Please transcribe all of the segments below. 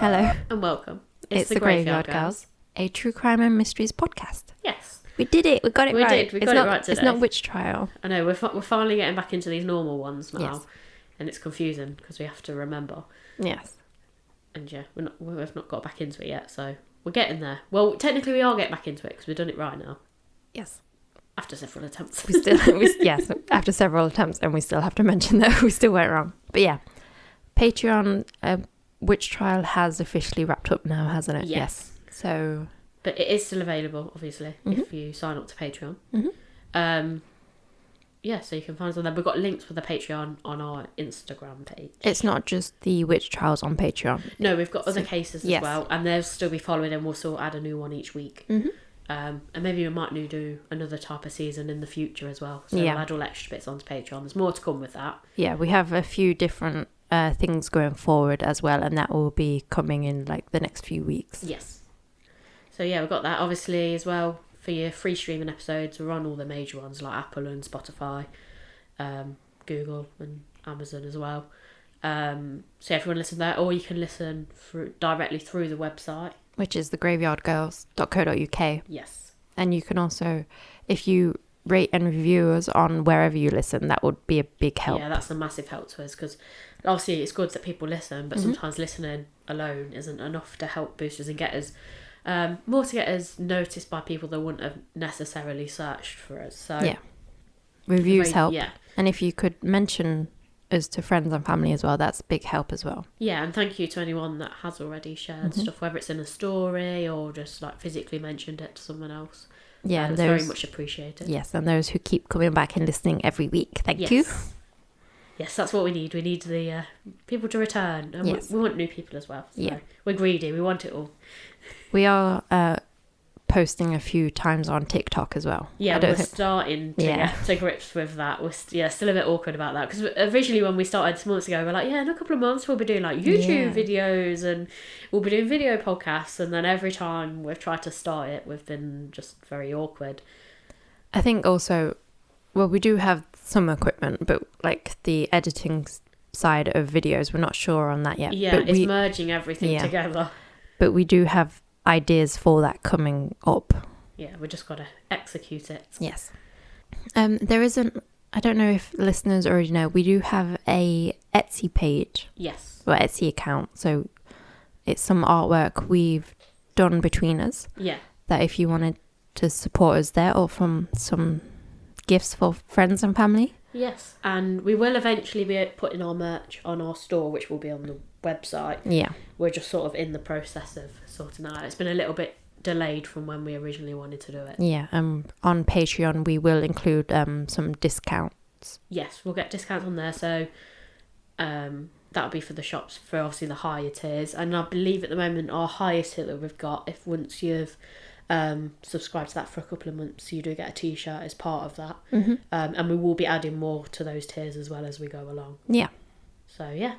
Hello. And welcome. It's the Graveyard Girls, a true crime and mysteries podcast. Yes. We did it. We got it right. We got it right today. It's not witch trial. I know, we're finally getting back into these normal ones now. Yes. And it's confusing because we have to remember. Yes. And yeah, we've not got back into it yet, so we're getting there. Well, technically we are getting back into it because we've done it right now. Yes. After several attempts. Yes, after several attempts, and we still have to mention that we still went wrong. But yeah, Patreon witch trial has officially wrapped up now, hasn't it? Yes. So... But it is still available, obviously, if you sign up to Patreon. Mm-hmm. Yeah, so you can find us on there. We've got links for the Patreon on our Instagram page. It's not just the witch trials on Patreon. No, we've got other cases as yes. well, and they'll still be following, and we'll still add a new one each week. Mm-hmm. And maybe we might do another type of season in the future as well. So we'll add all extra bits onto Patreon. There's more to come with that. Yeah, we have a few different things going forward as well, and that will be coming in like the next few weeks. Yes. So yeah, we've got that obviously as well for your free streaming episodes. We're on all the major ones like Apple and Spotify, Google and Amazon as well. So yeah, if you want to listen to that, or you can listen directly through the website, which is thegraveyardgirls.co.uk. Yes. And you can also, if you rate and review us on wherever you listen, that would be a big help. Yeah, that's a massive help to us because obviously it's good that people listen, but sometimes listening alone isn't enough to help boost us and get us more to get us noticed by people that wouldn't have necessarily searched for us. So yeah, reviews help. Yeah, and if you could mention us to friends and family as well, that's a big help as well. Yeah, and thank you to anyone that has already shared stuff, whether it's in a story or just like physically mentioned it to someone else. Yeah, it's very much appreciated. Yes, and those who keep coming back and listening every week, thank you. Yes, that's what we need. We need the people to return, and we want new people as well. So we're greedy. We want it all. We are posting a few times on TikTok as well. Yeah, we're starting to get to grips with that. We're still a bit awkward about that because originally when we started months ago, we're like, in a couple of months we'll be doing like YouTube videos and we'll be doing video podcasts, and then every time we've tried to start it, we've been just very awkward. I think also, well, we do have some equipment, but like the editing side of videos, we're not sure on that yet. Yeah, but it's merging everything together. But we do have ideas for that coming up. Yeah, we just got to execute it. Yes. There isn't, I don't know if listeners already know, we do have a Etsy page. Yes. Or Etsy account. So it's some artwork we've done between us. Yeah. That if you wanted to support us there, or from some gifts for friends and family. Yes. And we will eventually be putting our merch on our store, which will be on the website. Yeah. We're just sort of in the process of sorting out. It's been a little bit delayed from when we originally wanted to do it. Yeah, on Patreon we will include some discounts. Yes, we'll get discounts on there, so that'll be for the shops for obviously the higher tiers. And I believe at the moment our highest tier that we've got, if once you've subscribed to that for a couple of months, you do get a t-shirt as part of that. And we will be adding more to those tiers as well as we go along. Yeah. So yeah,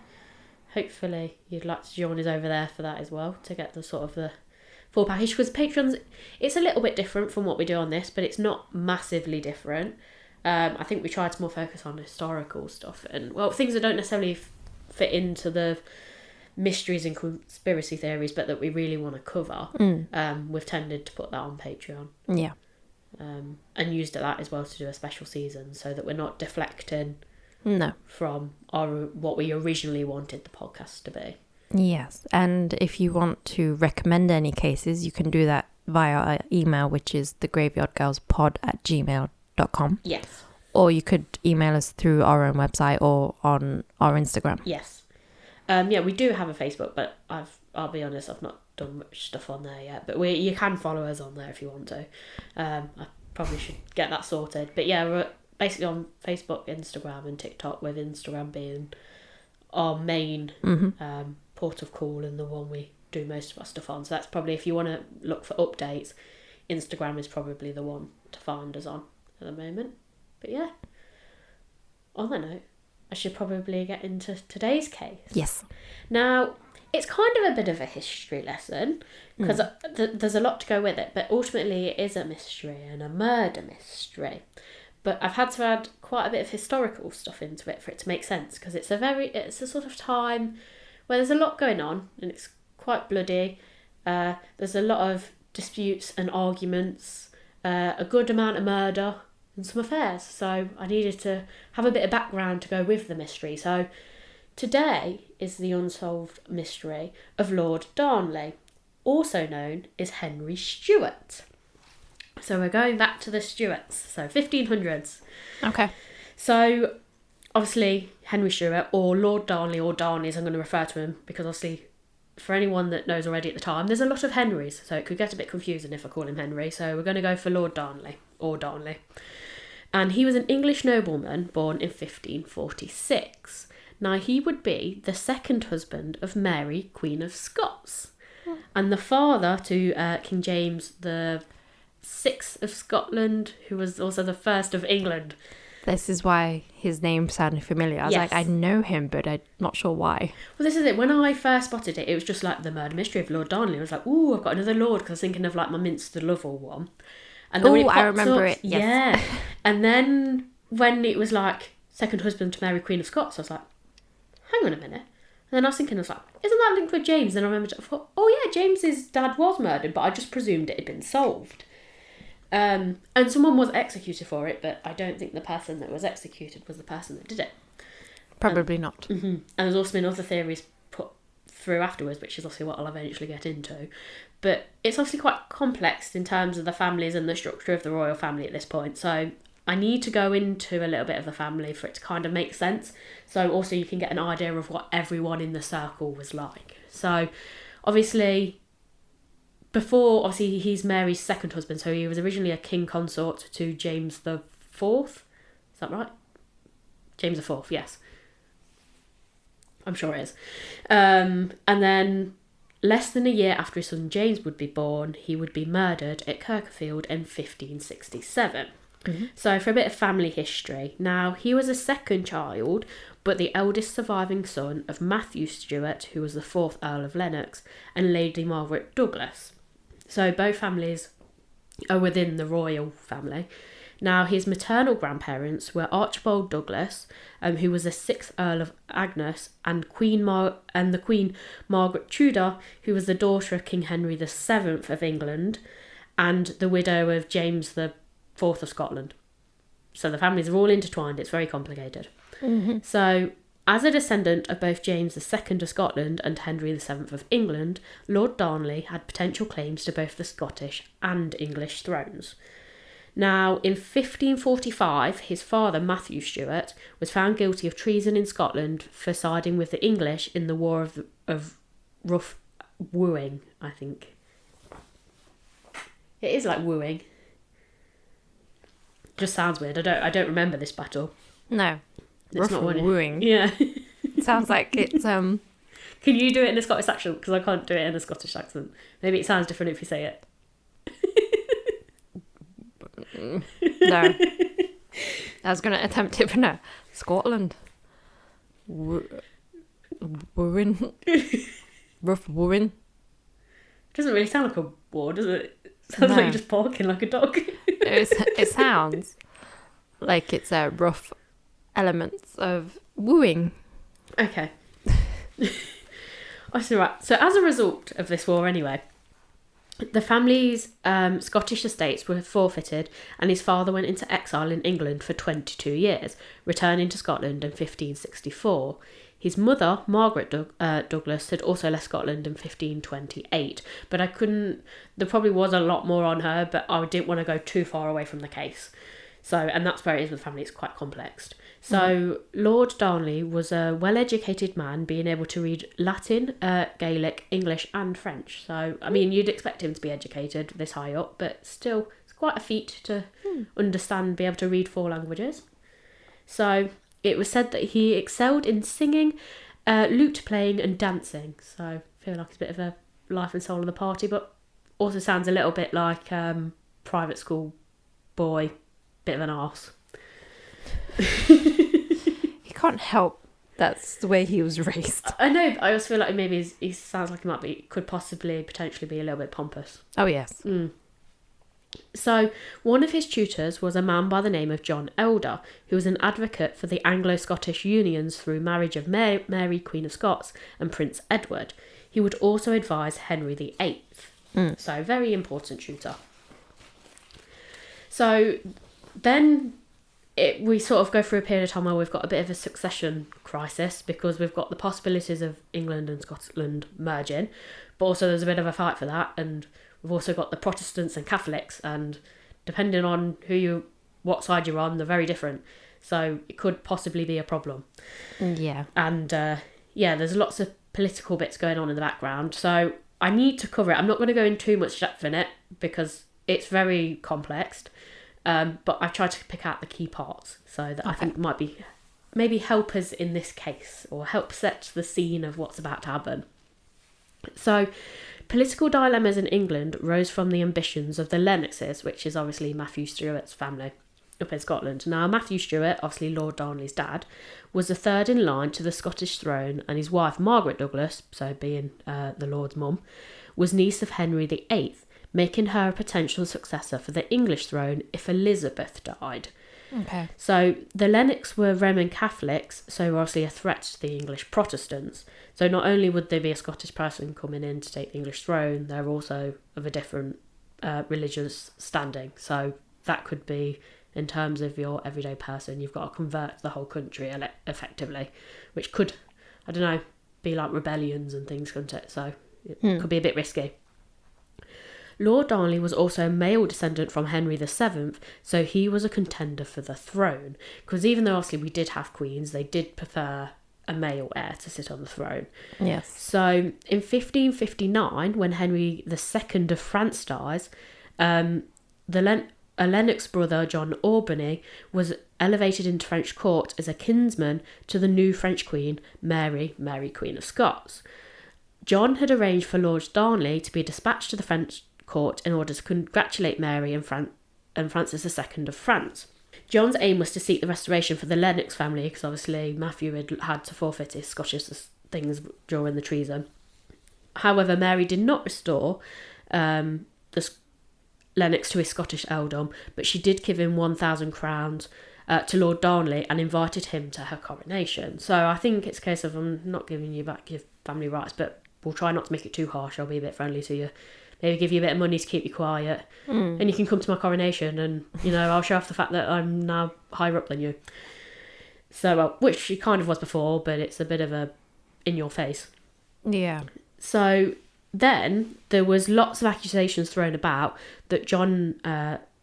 hopefully you'd like to join us over there for that as well, to get the sort of the full package, because Patreon's, it's a little bit different from what we do on this, but it's not massively different. I think we try to more focus on historical stuff and things that don't necessarily fit into the mysteries and conspiracy theories, but that we really want to cover. We've tended to put that on Patreon. Yeah. And used that as well to do a special season, so that we're not deflecting from what we originally wanted the podcast to be. Yes, and if you want to recommend any cases, you can do that via our email, which is thegraveyardgirlspod@gmail.com. Yes. Or you could email us through our own website or on our Instagram. Yes. We do have a Facebook, but I'll be honest, I've not done much stuff on there yet. But you can follow us on there if you want to. I probably should get that sorted. But yeah, we're basically on Facebook, Instagram and TikTok, with Instagram being our main port of call and the one we do most of our stuff on. So that's probably, if you want to look for updates, Instagram is probably the one to find us on at the moment. But yeah, on that note, I should probably get into today's case. Yes. Now, it's kind of a bit of a history lesson because there's a lot to go with it, but ultimately it is a mystery and a murder mystery. But I've had to add quite a bit of historical stuff into it for it to make sense, because it's a sort of time where there's a lot going on and it's quite bloody. There's a lot of disputes and arguments, a good amount of murder and some affairs. So I needed to have a bit of background to go with the mystery. So today is the unsolved mystery of Lord Darnley, also known as Henry Stuart. So we're going back to the Stuarts, so 1500s. Okay. So obviously Henry Stuart, or Lord Darnley, or Darnley as I'm going to refer to him, because obviously for anyone that knows already at the time, there's a lot of Henrys, so it could get a bit confusing if I call him Henry. So we're going to go for Lord Darnley, or Darnley. And he was an English nobleman born in 1546. Now, he would be the second husband of Mary, Queen of Scots, and the father to King James the VI of Scotland, who was also the first of England. This is why his name sounded familiar. I was Yes. like, I know him, but I'm not sure why. Well, this is it. When I first spotted it, it was just like the murder mystery of Lord Darnley. I was like, ooh, I've got another Lord, because I was thinking of like my Minster Lovel one. And then when it Oh, I popped remember up, it. Yes. Yeah. And then when it was like second husband to Mary Queen of Scots, I was like, hang on a minute. And then I was thinking, isn't that linked with James? Then I remembered, I thought, oh yeah, James's dad was murdered, but I just presumed it had been solved. And someone was executed for it, but I don't think the person that was executed was the person that did it. Probably not. Mm-hmm. And there's also been other theories put through afterwards, which is obviously what I'll eventually get into. But it's obviously quite complex in terms of the families and the structure of the royal family at this point. So I need to go into a little bit of the family for it to kind of make sense. So also you can get an idea of what everyone in the circle was like. So obviously, before, obviously he's Mary's second husband. So he was originally a king consort to James the Fourth. Is that right? James the Fourth, yes. I'm sure it is. And then less than a year after his son James would be born, he would be murdered at Kirkfield in 1567. Mm-hmm. So for a bit of family history. Now, he was a second child, but the eldest surviving son of Matthew Stuart, who was the fourth Earl of Lennox, and Lady Margaret Douglas. So both families are within the royal family. Now, his maternal grandparents were Archibald Douglas, who was the sixth Earl of Agnes, and the Queen Margaret Tudor, who was the daughter of King Henry VII of England, and the widow of James the Fourth of Scotland. So the families are all intertwined. It's very complicated. Mm-hmm. So, as a descendant of both James II of Scotland and Henry VII of England, Lord Darnley had potential claims to both the Scottish and English thrones. Now, in 1545, his father, Matthew Stuart, was found guilty of treason in Scotland for siding with the English in the War of Rough Wooing, I think. It is like wooing. Just sounds weird. I don't remember this battle. No. It's not one. Wooing. Yeah. Sounds like it's Can you do it in a Scottish accent? Because I can't do it in a Scottish accent. Maybe it sounds different if you say it. No. I was going to attempt it, but no. Scotland. Wooing. Rough wooing. Doesn't really sound like a war, does it? Sounds like you're just barking like a dog. It sounds like it's a rough elements of wooing. Okay. I see, right. So as a result of this war anyway, the family's Scottish estates were forfeited, and his father went into exile in England for 22 years, returning to Scotland in 1564. His mother, Margaret Douglas, had also left Scotland in 1528, but there probably was a lot more on her, but I didn't want to go too far away from the case. So, and that's where it is with the family, it's quite complex. So, Lord Darnley was a well-educated man, being able to read Latin, Gaelic, English and French. So, I mean, you'd expect him to be educated this high up, but still, it's quite a feat to understand, be able to read 4 languages. So, it was said that he excelled in singing, lute playing and dancing. So, I feel like he's a bit of a life and soul of the party, but also sounds a little bit like private school boy, bit of an arse. He can't help that's the way he was raised. I know, but I also feel like maybe he sounds like could potentially be a little bit pompous. Oh, yes. So, one of his tutors was a man by the name of John Elder, who was an advocate for the Anglo-Scottish unions through marriage of Mary Queen of Scots and Prince Edward. He would also advise Henry VIII. So very important tutor. So then we sort of go through a period of time where we've got a bit of a succession crisis, because we've got the possibilities of England and Scotland merging, but also there's a bit of a fight for that, and we've also got the Protestants and Catholics, and depending on what side you're on, they're very different. So it could possibly be a problem. Yeah. And there's lots of political bits going on in the background. So I need to cover it. I'm not going to go in too much depth in it because it's very complex. But I've tried to pick out the key parts so that I think might be maybe help us in this case, or help set the scene of what's about to happen. So political dilemmas in England rose from the ambitions of the Lennoxes, which is obviously Matthew Stuart's family up in Scotland. Now, Matthew Stuart, obviously Lord Darnley's dad, was the third in line to the Scottish throne, and his wife Margaret Douglas, so being the Lord's mum, was niece of Henry VIII, making her a potential successor for the English throne if Elizabeth died. Okay. So the Lennox were Roman Catholics, so were obviously a threat to the English Protestants. So not only would there be a Scottish person coming in to take the English throne, they're also of a different religious standing. So that could be, in terms of your everyday person, you've got to convert the whole country effectively, which could, I don't know, be like rebellions and things, couldn't it? So it could be a bit risky. Lord Darnley was also a male descendant from Henry VII, so he was a contender for the throne. Because even though obviously we did have queens, they did prefer a male heir to sit on the throne. Yes. So in 1559, when Henry II of France dies, a Lennox brother, John Albany, was elevated into French court as a kinsman to the new French queen, Mary Queen of Scots. John had arranged for Lord Darnley to be dispatched to the French court in order to congratulate Mary and Francis II of France. John's aim was to seek the restoration for the Lennox family, because obviously Matthew had to forfeit his Scottish things during the treason. However, Mary did not restore the Lennox to his Scottish earldom, but she did give him 1,000 crowns to Lord Darnley and invited him to her coronation. So I think it's a case of, I'm not giving you back your family rights, but we'll try not to make it too harsh. I'll be a bit friendly to you. Maybe give you a bit of money to keep you quiet. And you can come to my coronation and, I'll show off the fact that I'm now higher up than you. So, which she kind of was before, but it's a bit of a in your face. Yeah. So then there was lots of accusations thrown about that John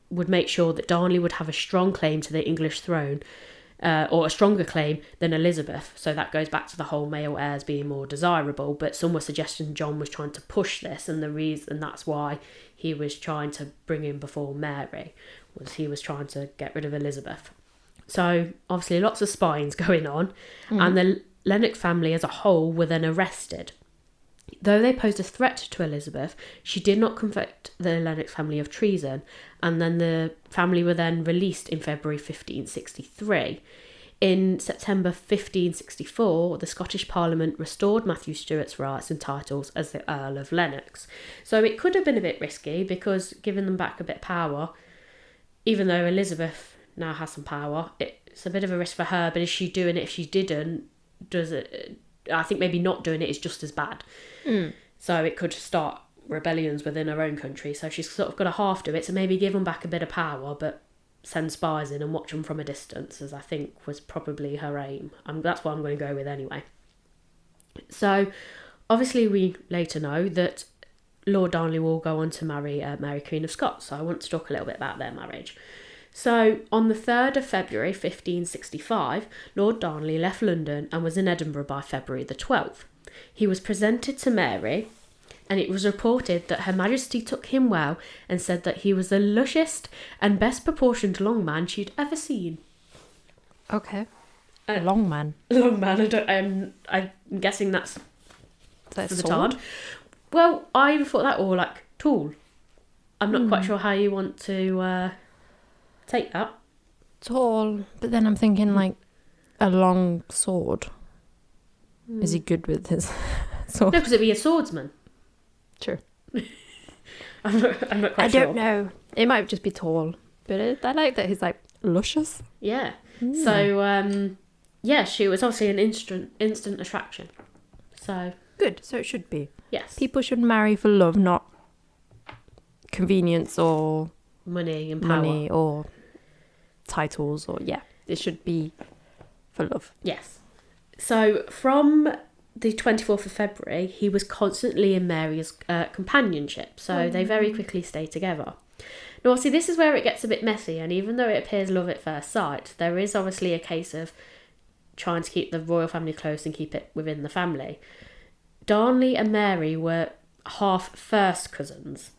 would make sure that Darnley would have a strong claim to the English throne, or a stronger claim than Elizabeth. So that goes back to the whole male heirs being more desirable, but some were suggesting John was trying to push this, and the reason that's why he was trying to bring him before Mary, was he was trying to get rid of Elizabeth. So obviously lots of spying's going on, and the Lennox family as a whole were then arrested. Though they posed a threat to Elizabeth, she did not convict the Lennox family of treason, and then the family were then released in February 1563. In September 1564, the Scottish Parliament restored Matthew Stuart's rights and titles as the Earl of Lennox. So it could have been a bit risky, because giving them back a bit of power, even though Elizabeth now has some power, it's a bit of a risk for her, but is she doing it? If she didn't, does it... I think maybe not doing it is just as bad. So it could start rebellions within her own country. So she's sort of got to half do it. So maybe give them back a bit of power, but send spies in and watch them from a distance, as I think was probably her aim. That's what I'm going to go with anyway. So obviously we later know that Lord Darnley will go on to marry Mary Queen of Scots. So I want to talk a little bit about their marriage. So, on the 3rd of February 1565, Lord Darnley left London and was in Edinburgh by February the 12th. He was presented to Mary, and it was reported that Her Majesty took him well and said that he was the lushest and best proportioned long man she'd ever seen. Okay. Long man. Long man, I'm guessing that's for the time. Well, I even thought that, or like tall. I'm not quite sure how you want to... take that. Tall, but then I'm thinking like a long sword. Is he good with his sword? No, because it'd be a swordsman. True. I'm not quite sure. I don't know. It might just be tall, but I like that he's like luscious. Yeah. So, she was obviously an instant attraction. So Good, so it should be. Yes. People should marry for love, not convenience or Money and power. money or titles or, yeah. It should be for love. Yes. So from the 24th of February, he was constantly in Mary's companionship. So they very quickly stay together. Now, obviously, this is where it gets a bit messy. And even though it appears love at first sight, there is obviously a case of trying to keep the royal family close and keep it within the family. Darnley and Mary were half first cousins.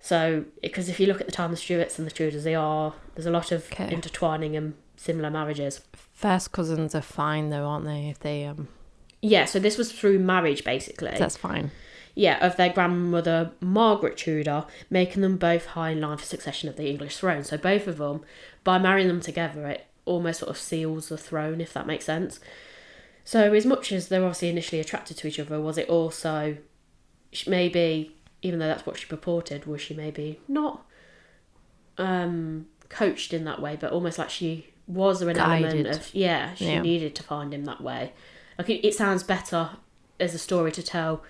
So, because if you look at the time, the Stuarts and the Tudors, there's a lot of intertwining and similar marriages. First cousins are fine though, aren't they? If they Yeah, so this was through marriage, basically. That's fine. Yeah, of their grandmother Margaret Tudor, making them both high in line for succession of the English throne. So both of them, by marrying them together, it almost sort of seals the throne, if that makes sense. So as much as they're obviously initially attracted to each other, was it also maybe, even though that's what she purported, was she maybe not coached in that way, but almost like she was an element of, she needed to find him that way. Like it sounds better as a story to tell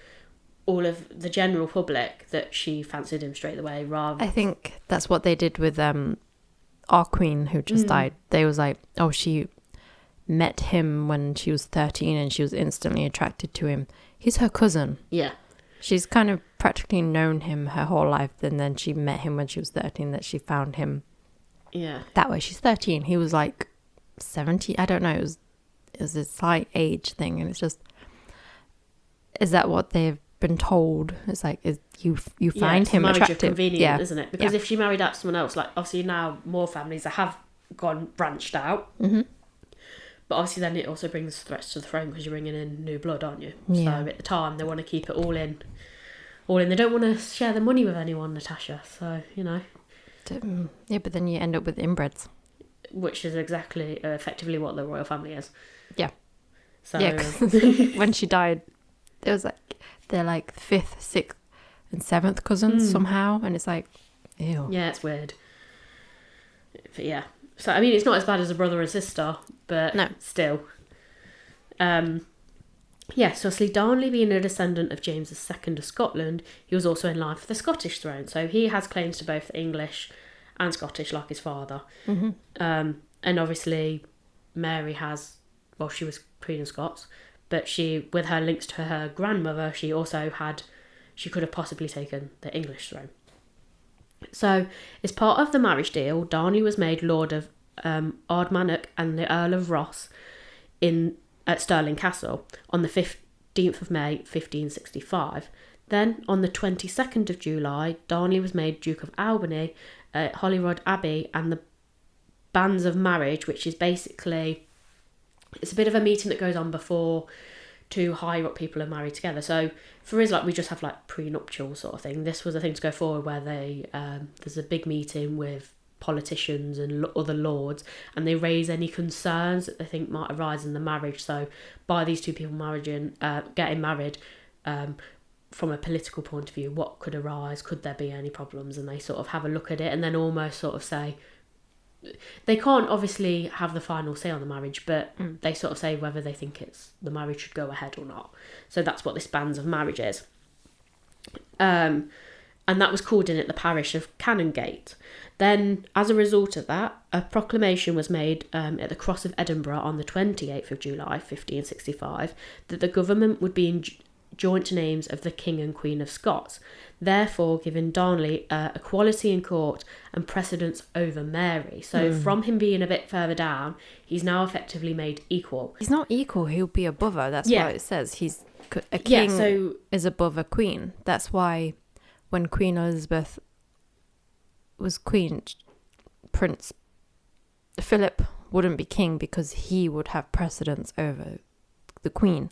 all of the general public that she fancied him straight away, rather. I think that's what they did with our queen who just died. They was like, oh, she met him when she was 13 and she was instantly attracted to him. He's her cousin. Yeah. She's kind of practically known him her whole life, and then she met him when she was 13, that she found him. Yeah. That way. She's 13. He was like 17. I don't know. It was a slight age thing, and it's just, is that what they've been told? It's like, you find him attractive. Convenient, isn't it? Because if she married out to someone else, like obviously now more families that have gone branched out. Mm-hmm. But obviously then it also brings threats to the throne because you're bringing in new blood, aren't you? Yeah. So at the time they want to keep it all in. They don't want to share the money with anyone, Natasha. So, Yeah, but then you end up with inbreds. Which is exactly, effectively what the royal family is. Yeah. So yeah, 'cause when she died, it was like, they're like 5th, 6th and 7th cousins somehow. And it's like, ew. Yeah, it's weird. But yeah. So, I mean, it's not as bad as a brother and sister, but no. Still. So obviously Darnley being a descendant of James II of Scotland, he was also in line for the Scottish throne. So he has claims to both English and Scottish, like his father. Mm-hmm. And obviously Mary has, well, she was Queen of Scots, but she, with her links to her grandmother, she could have possibly taken the English throne. So, as part of the marriage deal, Darnley was made Lord of Ardmannach and the Earl of Ross at Stirling Castle on the 15th of May 1565. Then, on the 22nd of July, Darnley was made Duke of Albany at Holyrood Abbey, and the banns of marriage, which is basically, it's a bit of a meeting that goes on before two higher up people are married together. So for us, like, we just have like prenuptial sort of thing. This was a thing to go forward where they there's a big meeting with politicians and other lords, and they raise any concerns that they think might arise in the marriage. So by these two people getting married, from a political point of view, what could arise? Could there be any problems? And they sort of have a look at it, and then almost sort of say, they can't obviously have the final say on the marriage, but they sort of say whether they think the marriage should go ahead or not. So that's what this banns of marriage is. And that was called in at the parish of Canongate. Then, as a result of that, a proclamation was made at the Cross of Edinburgh on the 28th of July 1565 that the government would be in joint names of the King and Queen of Scots, therefore giving Darnley equality in court and precedence over Mary. So from him being a bit further down, he's now effectively made equal. He's not equal, he'll be above her. That's what it says. He's a king is above a queen. That's why when Queen Elizabeth was queen, Prince Philip wouldn't be king because he would have precedence over the queen.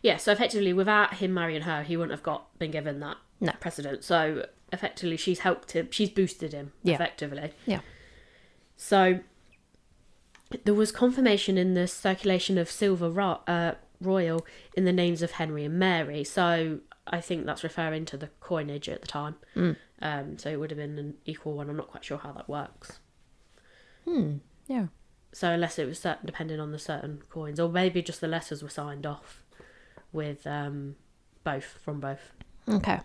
Yeah, so effectively, without him marrying her, he wouldn't have been given that precedent. So effectively, she's helped him, she's boosted him, effectively. Yeah. So there was confirmation in the circulation of silver royal in the names of Henry and Mary. So I think that's referring to the coinage at the time. So it would have been an equal one. I'm not quite sure how that works. Yeah. So unless it was depending on the certain coins, or maybe just the letters were signed off with from both. Okay.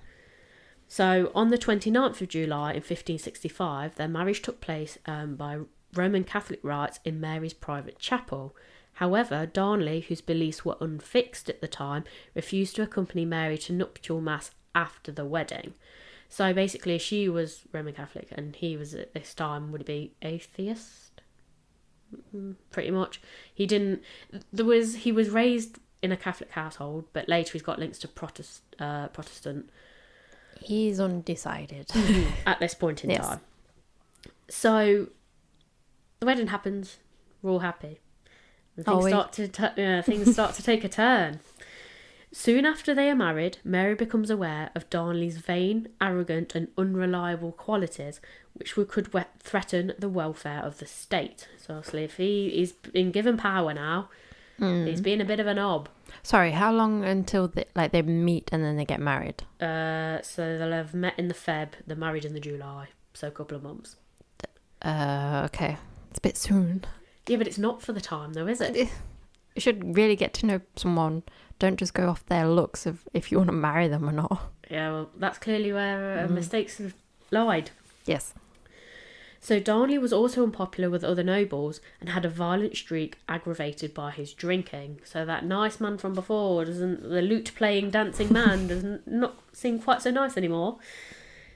So on the 29th of July in 1565, their marriage took place by Roman Catholic rites in Mary's private chapel. However, Darnley, whose beliefs were unfixed at the time, refused to accompany Mary to nuptial mass after the wedding. So basically, she was Roman Catholic and he was at this time, would it be atheist? Pretty much. He was raised in a Catholic household, but later he's got links to Protestant. He's undecided at this point in time. So the wedding happens. We're all happy. And things start to take a turn. Soon after they are married, Mary becomes aware of Darnley's vain, arrogant and unreliable qualities, which could threaten the welfare of the state. So obviously, if he's been given power now, he's being a bit of a knob. Sorry, how long until they meet and then they get married? So they'll have met in the Feb, they're married in the July, so a couple of months. Okay. It's a bit soon. Yeah, but it's not for the time though, is it? You should really get to know someone. Don't just go off their looks of if you want to marry them or not. Yeah, well, that's clearly where mistakes have lied. Yes. So Darnley was also unpopular with other nobles and had a violent streak aggravated by his drinking. So that nice man from before, the lute-playing, dancing man does not seem quite so nice anymore.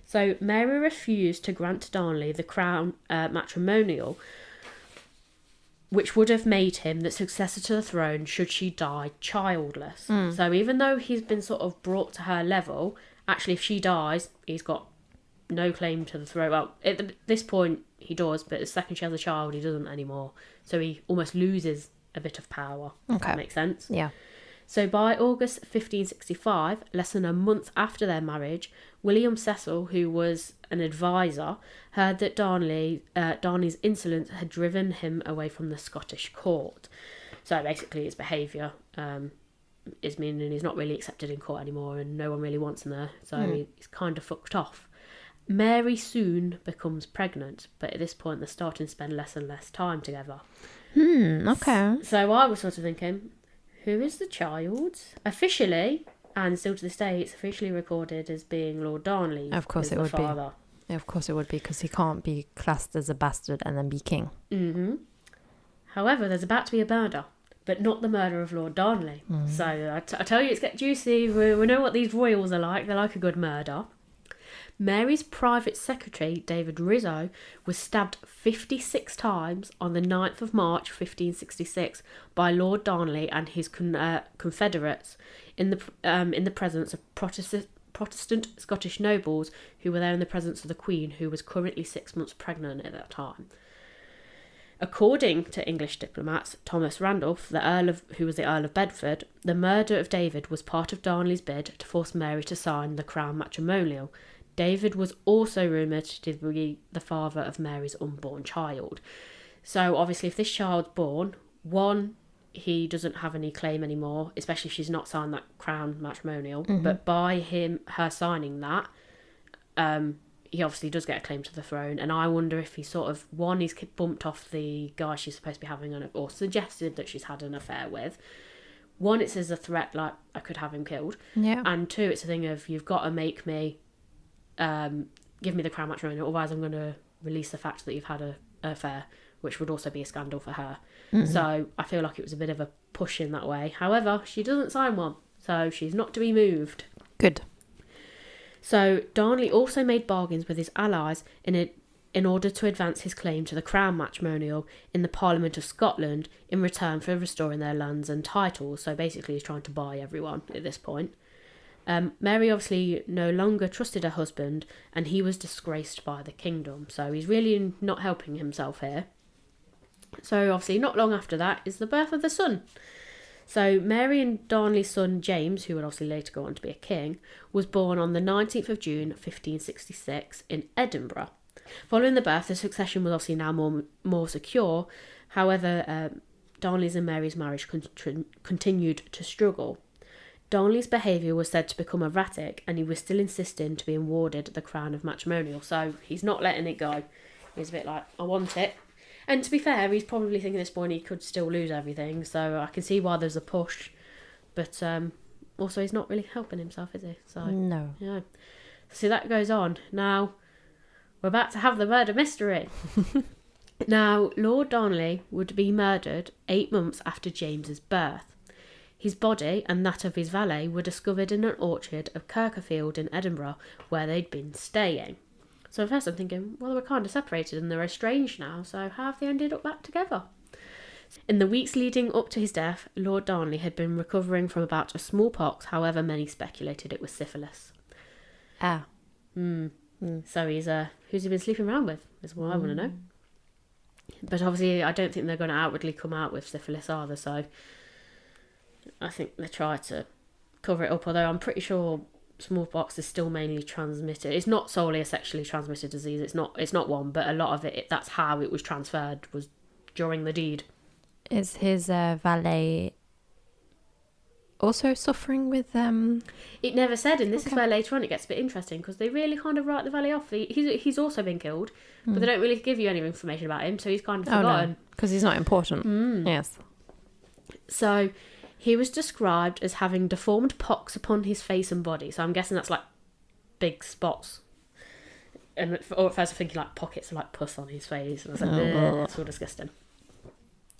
So Mary refused to grant Darnley the crown matrimonial, which would have made him the successor to the throne should she die childless. So even though he's been sort of brought to her level, actually if she dies, he's got no claim to the throne. Well, at this point he does, but the second she has a child, he doesn't anymore. So he almost loses a bit of power. If that makes sense. Yeah. So by August 1565, less than a month after their marriage, William Cecil, who was an advisor, heard that Darnley's insolence had driven him away from the Scottish court. So basically his behaviour is meaning he's not really accepted in court anymore and no one really wants him there. So he's kind of fucked off. Mary soon becomes pregnant, but at this point they're starting to spend less and less time together. Okay. So I was sort of thinking, who is the child? Officially, and still to this day, it's officially recorded as being Lord Darnley. Of course it would father. be. Of course it would be, because he can't be classed as a bastard and then be king. However, there's about to be a murder, but not the murder of Lord Darnley. So I tell you, it's getting juicy. We know what these royals are like. They like a good murder. Mary's private secretary, David Rizzo, was stabbed 56 times on the 9th of March 1566 by Lord Darnley and his confederates in the presence of Protestant Scottish nobles who were there in the presence of the Queen, who was currently 6 months pregnant at that time. According to English diplomats, Thomas Randolph, who was the Earl of Bedford, the murder of David was part of Darnley's bid to force Mary to sign the crown matrimonial. David was also rumoured to be the father of Mary's unborn child. So obviously if this child's born, one, he doesn't have any claim anymore, especially if she's not signed that crown matrimonial. But by her signing that, he obviously does get a claim to the throne. And I wonder if he's bumped off the guy she's supposed to be having or suggested that she's had an affair with. One, it's as a threat, like I could have him killed. Yeah. And two, it's a thing of you've got to make me give me the crown matrimonial, otherwise I'm going to release the fact that you've had an affair, which would also be a scandal for her. So I feel like it was a bit of a push in that way. However, she doesn't sign one, so she's not to be moved. Good. So Darnley also made bargains with his allies in order to advance his claim to the crown matrimonial in the Parliament of Scotland in return for restoring their lands and titles. So basically he's trying to buy everyone at this point. Mary obviously no longer trusted her husband and he was disgraced by the kingdom. So he's really not helping himself here. So obviously not long after that is the birth of the son. So Mary and Darnley's son James, who would obviously later go on to be a king, was born on the 19th of June 1566 in Edinburgh. Following the birth, the succession was obviously now more secure. However, Darnley's and Mary's marriage continued to struggle. Darnley's behaviour was said to become erratic and he was still insisting to be awarded the crown of matrimonial. So he's not letting it go. He's a bit like, I want it. And to be fair, he's probably thinking at this point he could still lose everything. So I can see why there's a push. But also he's not really helping himself, is he? So no. yeah. So that goes on. Now, we're about to have the murder mystery. Now, Lord Darnley would be murdered 8 months after James's birth. His body and that of his valet were discovered in an orchard of Kirkerfield in Edinburgh, where they'd been staying. So at first I'm thinking, well, they were kind of separated and they're estranged now, so how have they ended up back together? In the weeks leading up to his death, Lord Darnley had been recovering from about a smallpox, however many speculated it was syphilis. So he's who's he been sleeping around with, is what I want to know. But obviously I don't think they're going to outwardly come out with syphilis either, so I think they try to cover it up, although I'm pretty sure smallpox is still mainly transmitted. It's not solely a sexually transmitted disease, it's not one, but a lot of it, that's how it was transferred, was during the deed. Is his valet also suffering with It never said, and this is where later on it gets a bit interesting, because they really kind of write the valet off. He's also been killed, but they don't really give you any information about him, so he's kind of forgotten. Because he's not important. Yes. So he was described as having deformed pox upon his face and body, so I'm guessing that's like big spots. And at first I was thinking like pockets of like pus on his face, and I was like, that's all disgusting.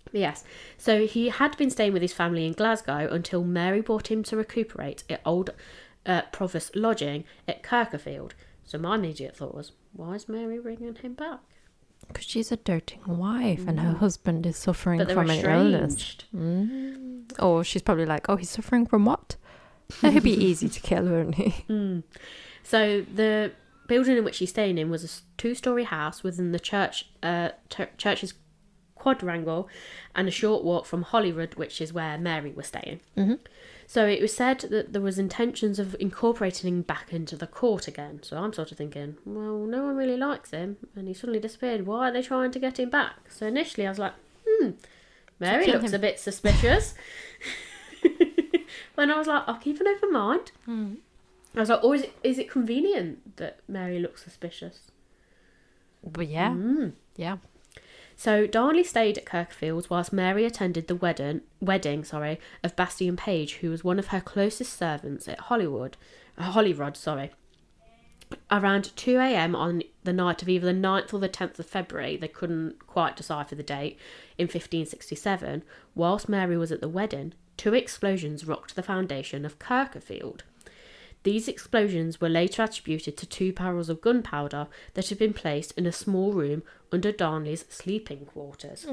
But yes, so he had been staying with his family in Glasgow until Mary brought him to recuperate at old Provost lodging at Kirkerfield. So my immediate thought was, why is Mary bringing him back? Because she's a doting wife and her husband is suffering from an estranged. illness. Or she's probably like, oh, he's suffering from what? It'd be easy to kill, wouldn't he? So the building in which he's staying in was a 2-storey house within the church's quadrangle and a short walk from Holyrood, which is where Mary was staying. So it was said that there was intentions of incorporating him back into the court again. So I'm sort of thinking, well, no one really likes him and he suddenly disappeared. Why are they trying to get him back? So initially I was like, Mary looks a bit suspicious. When I was like, I'll keep an open mind. I was like, or is it convenient that Mary looks suspicious? But yeah. Yeah. So Darnley stayed at Kirkfields whilst Mary attended the wedding of Bastian Page, who was one of her closest servants at Holyrood. Around 2 a.m. on the night of either the 9th or the 10th of February, they couldn't quite decipher the date, in 1567, whilst Mary was at the wedding, 2 explosions rocked the foundation of Kirkerfield. These explosions were later attributed to 2 barrels of gunpowder that had been placed in a small room under Darnley's sleeping quarters.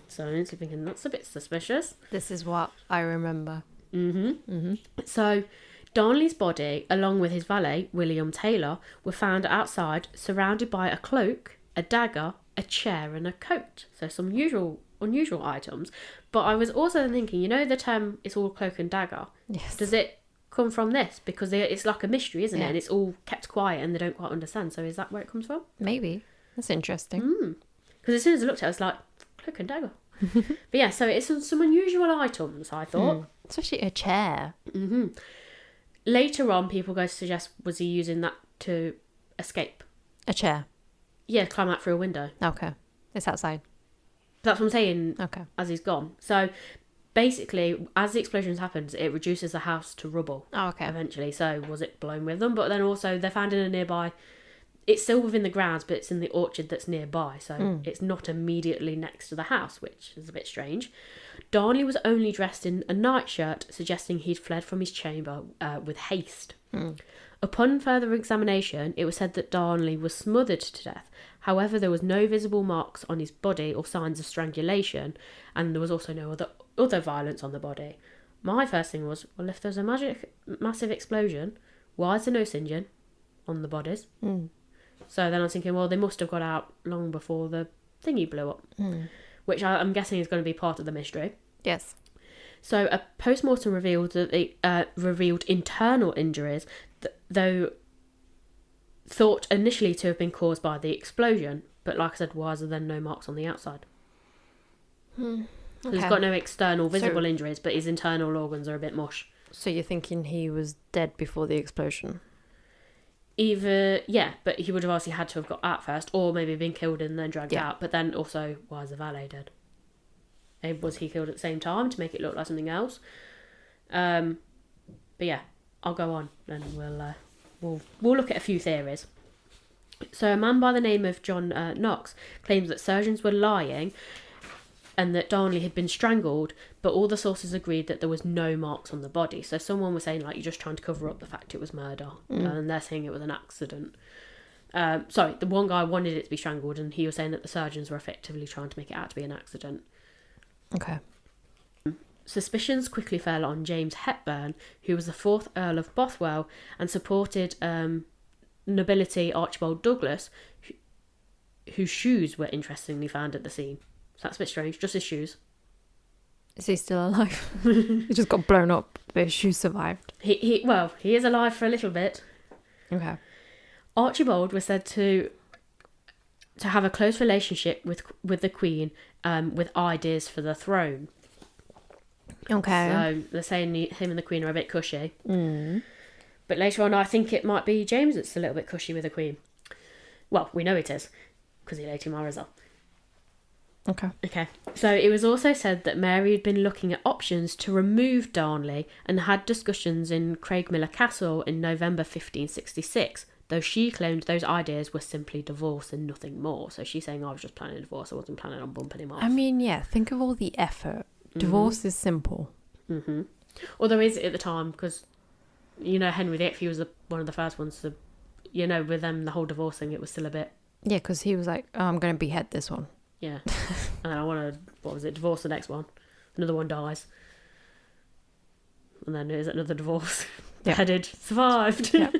So I'm thinking, that's a bit suspicious. This is what I remember. So Darnley's body, along with his valet, William Taylor, were found outside, surrounded by a cloak, a dagger, a chair and a coat. So some unusual items. But I was also thinking, you know the term, it's all cloak and dagger? Yes. Does it come from this? Because it's like a mystery, isn't it? And it's all kept quiet and they don't quite understand. So is that where it comes from? Maybe. That's interesting. Because as soon as I looked at it, I was like, cloak and dagger. But yeah, so it's some unusual items, I thought. Especially a chair. Later on, people go to suggest, was he using that to escape? A chair? Yeah, climb out through a window. Okay. It's outside. That's what I'm saying. Okay. As he's gone. So basically, as the explosions happened, it reduces the house to rubble. Oh, okay. Eventually. So was it blown with them? But then also they're found in a nearby... It's still within the grounds, but it's in the orchard that's nearby. So it's not immediately next to the house, which is a bit strange. Darnley was only dressed in a nightshirt, suggesting he'd fled from his chamber with haste. Upon further examination, it was said that Darnley was smothered to death. However, there was no visible marks on his body or signs of strangulation, and there was also no other violence on the body. My first thing was, well, if there's a massive explosion, why is there no singeing on the bodies? So then I was thinking, well, they must have got out long before the thingy blew up, which I'm guessing is going to be part of the mystery. Yes. So a post-mortem revealed that they revealed internal injuries, though thought initially to have been caused by the explosion. But like I said, why is there then no marks on the outside? Okay. He's got no external visible injuries, but his internal organs are a bit mush. So you're thinking he was dead before the explosion? Either, yeah, but he would have obviously had to have got out first, or maybe been killed and then dragged out. But then also, why is the valet dead? Was he killed at the same time to make it look like something else? But yeah, I'll go on and we'll look at a few theories. So a man by the name of John Knox claims that surgeons were lying and that Darnley had been strangled, but all the sources agreed that there was no marks on the body. So someone was saying, like, you're just trying to cover up the fact it was murder, and they're saying it was an accident. The one guy wanted it to be strangled, and he was saying that the surgeons were effectively trying to make it out to be an accident. Okay. Suspicions quickly fell on James Hepburn, who was the 4th Earl of Bothwell and supported nobility Archibald Douglas, whose shoes were interestingly found at the scene. So that's a bit strange, just his shoes. Is he still alive? He just got blown up, but his shoes survived. He is alive for a little bit. Okay. Archibald was said to have a close relationship with the Queen, with ideas for the throne. Okay. So they're saying him and the Queen are a bit cushy. But later on, I think it might be James that's a little bit cushy with the Queen. Well, we know it is, because he later marries her. Okay. So it was also said that Mary had been looking at options to remove Darnley and had discussions in Craigmillar Castle in November 1566, though she claimed those ideas were simply divorce and nothing more. So she's saying, I was just planning a divorce, I wasn't planning on bumping him off. I mean, yeah, think of all the effort. Divorce is simple. Although is it at the time, because, Henry VIII, he was one of the first ones to, with them, the whole divorce thing, it was still a bit... Yeah, because he was like, oh, I'm going to behead this one. Yeah. And then I want to, divorce the next one. Another one dies. And then there's another divorce. Beheaded. Survived. Yep.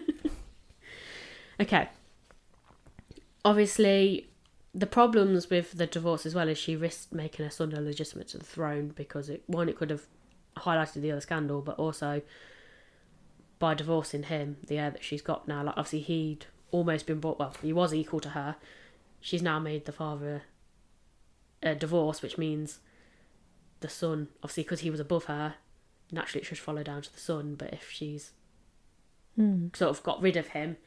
Okay. Obviously, the problems with the divorce as well is she risked making her son illegitimate to the throne because it could have highlighted the other scandal, but also by divorcing him, the heir that she's got now, like obviously he'd almost been brought, well, he was equal to her. She's now made the father a divorce, which means the son, obviously because he was above her, naturally it should follow down to the son, but if she's sort of got rid of him,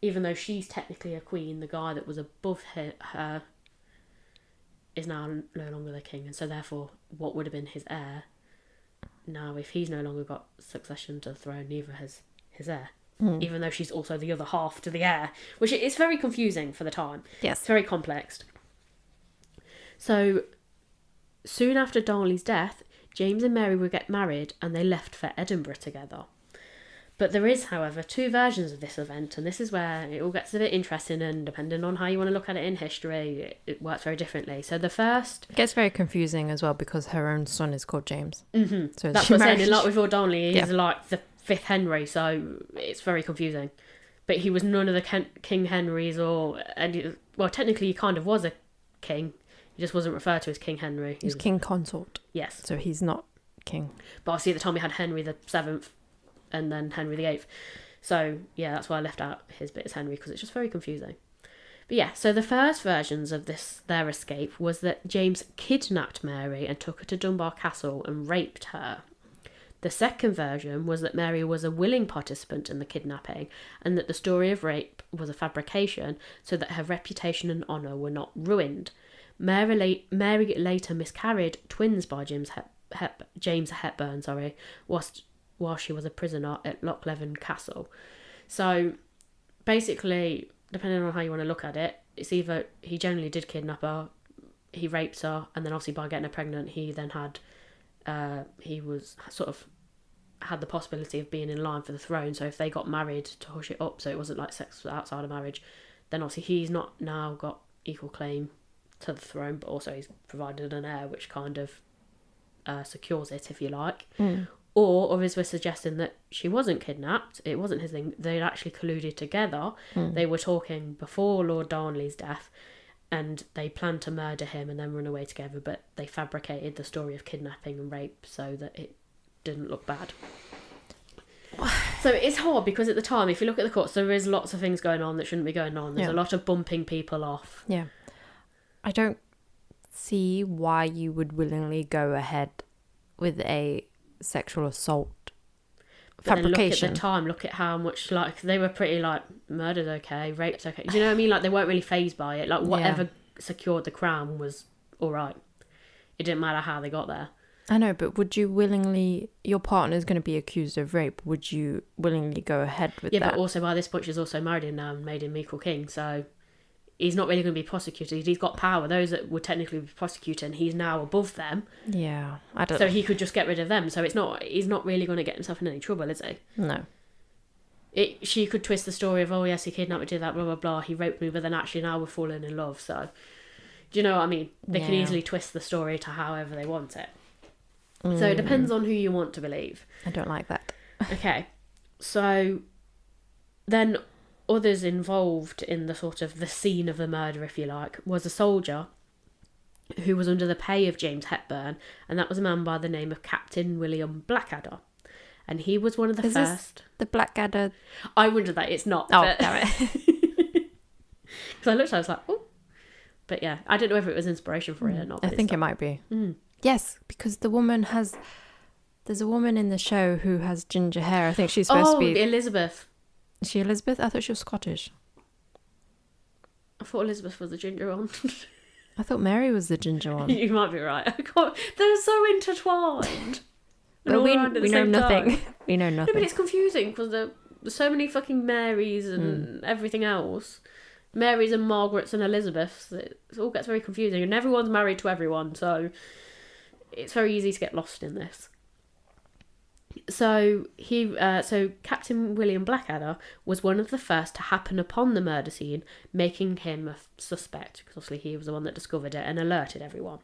even though she's technically a queen, the guy that was above her is now no longer the king, and so therefore what would have been his heir, now if he's no longer got succession to the throne, neither has his heir. Even though she's also the other half to the heir, which is very confusing for the time. Yes. It's very complex. So, soon after Darnley's death, James and Mary would get married and they left for Edinburgh together. But there is, however, 2 versions of this event, and this is where it all gets a bit interesting, and depending on how you want to look at it in history, it works very differently. So the first... It gets very confusing as well because her own son is called James. So that's what I'm saying. Like with Lord Darnley, he's like the 5th Henry, so it's very confusing. But he was none of the King Henrys well, technically he kind of was a king. He just wasn't referred to as King Henry. He was king consort. Yes. So he's not king. But obviously at the time we had Henry the 7th and then Henry the 8th. So, yeah, that's why I left out his bit as Henry, because it's just very confusing. But yeah, so the first versions of their escape was that James kidnapped Mary and took her to Dunbar Castle and raped her. The second version was that Mary was a willing participant in the kidnapping and that the story of rape was a fabrication so that her reputation and honour were not ruined. Mary later miscarried twins by James Hepburn, while she was a prisoner at Lochleven Castle. So basically, depending on how you want to look at it, it's either he generally did kidnap her, he raped her, and then obviously by getting her pregnant, he then had he was sort of had the possibility of being in line for the throne. So if they got married to hush it up so it wasn't like sex outside of marriage, then obviously he's not now got equal claim to the throne, but also he's provided an heir which kind of secures it, if you like. Or others were suggesting that she wasn't kidnapped, it wasn't his thing, they'd actually colluded together. They were talking before Lord Darnley's death and they planned to murder him and then run away together, but they fabricated the story of kidnapping and rape so that it didn't look bad. So it's hard because at the time, if you look at the courts, there is lots of things going on that shouldn't be going on. There's a lot of bumping people off. Yeah. I don't see why you would willingly go ahead with a sexual assault fabrication. Then look at the time, look at how much, like, they were pretty like, murder's okay, rape's okay. Do you know what I mean? Like, they weren't really fazed by it. Like, whatever secured the crown was all right. It didn't matter how they got there. I know, but would you willingly, your partner's going to be accused of rape, would you willingly go ahead with that? Yeah, but also by this point she's also married him now and made him equal king, so he's not really going to be prosecuted. He's got power. Those that would technically be prosecuting, he's now above them. Yeah, I don't So know. he could just get rid of them. So he's not really going to get himself in any trouble, is he? No. She could twist the story of, oh yes, he kidnapped me, did that, blah, blah, blah, he raped me, but then actually now we're falling in love. So, do you know what I mean? They can easily twist the story to however they want it. So it depends on who you want to believe. I don't like that. Okay. So then others involved in the sort of the scene of the murder, if you like, was a soldier who was under the pay of James Hepburn, and that was a man by the name of Captain William Blackadder. And he was one of the first. The Blackadder? I wondered that. It's not. Oh, damn it. Because I looked at it, I was like, oh. But yeah, I don't know if it was inspiration for it or not. I think it might be. Yes, because there's a woman in the show who has ginger hair. I think she's supposed to be... Elizabeth. Is she Elizabeth? I thought she was Scottish. I thought Elizabeth was the ginger one. I thought Mary was the ginger one. You might be right. They're so intertwined. But we know nothing. We know nothing. No, but it's confusing because there's so many fucking Marys and everything else. Marys and Margarets and Elizabeths. It all gets very confusing, and everyone's married to everyone, so it's very easy to get lost in this. So Captain William Blackadder was one of the first to happen upon the murder scene, making him a suspect, because obviously he was the one that discovered it and alerted everyone.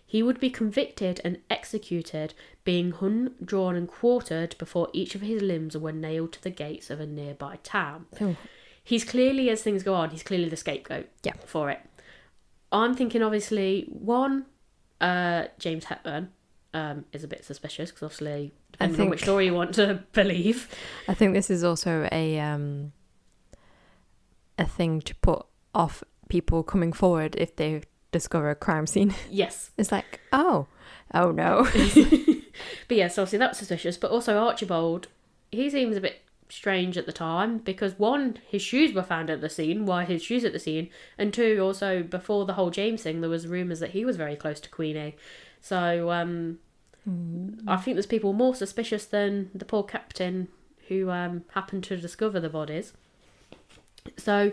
He would be convicted and executed, being hung, drawn and quartered before each of his limbs were nailed to the gates of a nearby town. Oh. He's clearly, as things go on, he's clearly the scapegoat for it. I'm thinking, obviously, one, James Hepburn is a bit suspicious, because obviously, depending on which story you want to believe. I think this is also a thing to put off people coming forward if they discover a crime scene. Yes. It's like, oh no. But yeah, so obviously that's suspicious. But also Archibald, he seems a bit strange at the time, because one, his shoes were found at the scene. Why his shoes at the scene? And two, also before the whole James thing, there was rumours that he was very close to Queenie. So I think there's people more suspicious than the poor captain who happened to discover the bodies. So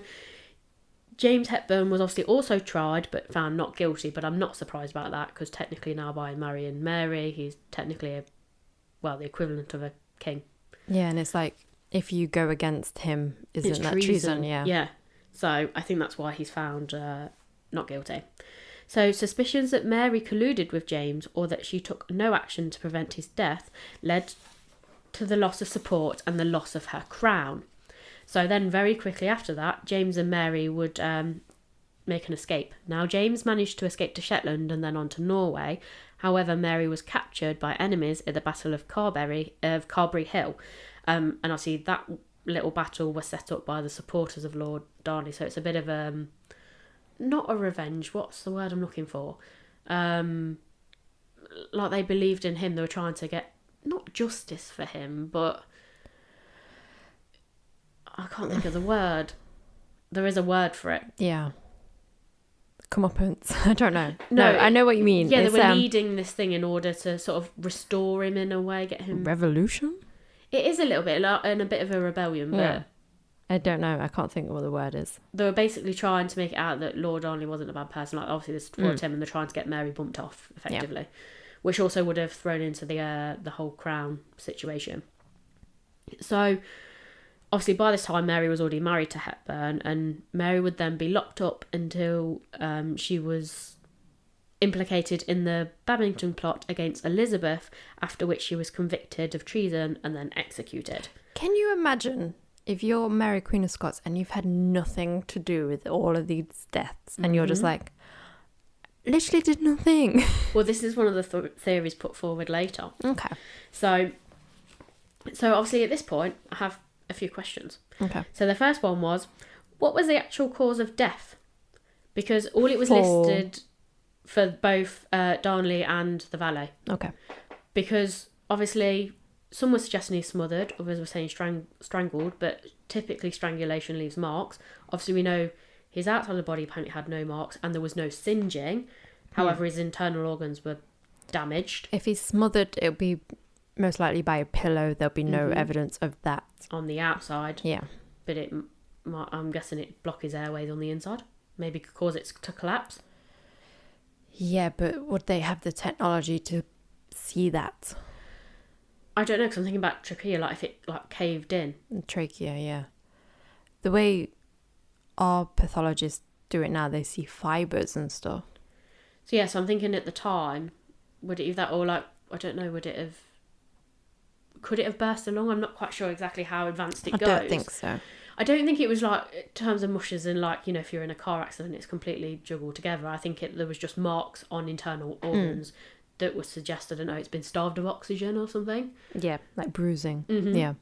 James Hepburn was obviously also tried but found not guilty, but I'm not surprised about that, because technically now by marrying Mary, he's technically the equivalent of a king. Yeah, and it's like, if you go against him, isn't that treason? Yeah. So I think that's why he's found not guilty. So suspicions that Mary colluded with James, or that she took no action to prevent his death, led to the loss of support and the loss of her crown. So then very quickly after that, James and Mary would make an escape. Now James managed to escape to Shetland and then on to Norway. However, Mary was captured by enemies at the Battle of Carberry Hill. And obviously that little battle was set up by the supporters of Lord Darnley. So it's a bit of not a revenge, what's the word I'm looking for? Like they believed in him, they were trying to get, not justice for him, but I can't think of the word. There is a word for it. Yeah. Comeuppance. I don't know. No, I know what you mean. Yeah, they were leading this thing in order to sort of restore him in a way, get him... Revolution? It is a little bit, and a bit of a rebellion, but... I don't know. I can't think of what the word is. They were basically trying to make it out that Lord Darnley wasn't a bad person. Like, obviously, this supported him, and they're trying to get Mary bumped off, effectively. Which also would have thrown into the whole crown situation. So... Obviously, by this time, Mary was already married to Hepburn, and Mary would then be locked up until she was implicated in the Babington plot against Elizabeth, after which she was convicted of treason and then executed. Can you imagine if you're Mary Queen of Scots and you've had nothing to do with all of these deaths, and you're just like, literally did nothing? Well, this is one of the theories put forward later. Okay. So obviously, at this point, I have a few questions. Okay. So the first one was, what was the actual cause of death? Because all it was listed for both Darnley and the valet. Okay. Because obviously some were suggesting he's smothered, others were saying strangled, but typically strangulation leaves marks. Obviously we know his outside of the body apparently had no marks and there was no singeing. However, his internal organs were damaged. If he's smothered, it'll be most likely by a pillow. There'll be no evidence of that. On the outside. Yeah. But I'm guessing it block his airways on the inside. Maybe could cause it to collapse. Yeah, but would they have the technology to see that? I don't know, because I'm thinking about trachea, like if it like caved in. Trachea, yeah. The way our pathologists do it now, they see fibres and stuff. So yeah, so I'm thinking at the time, would it have that, or like, I don't know, could it have burst along? I'm not quite sure exactly how advanced it goes. I don't think so. I don't think it was like in terms of mushes and like, you know, if you're in a car accident, it's completely juggled together. I think there was just marks on internal organs that was suggested. I don't know, it's been starved of oxygen or something. Yeah, like bruising. Yeah.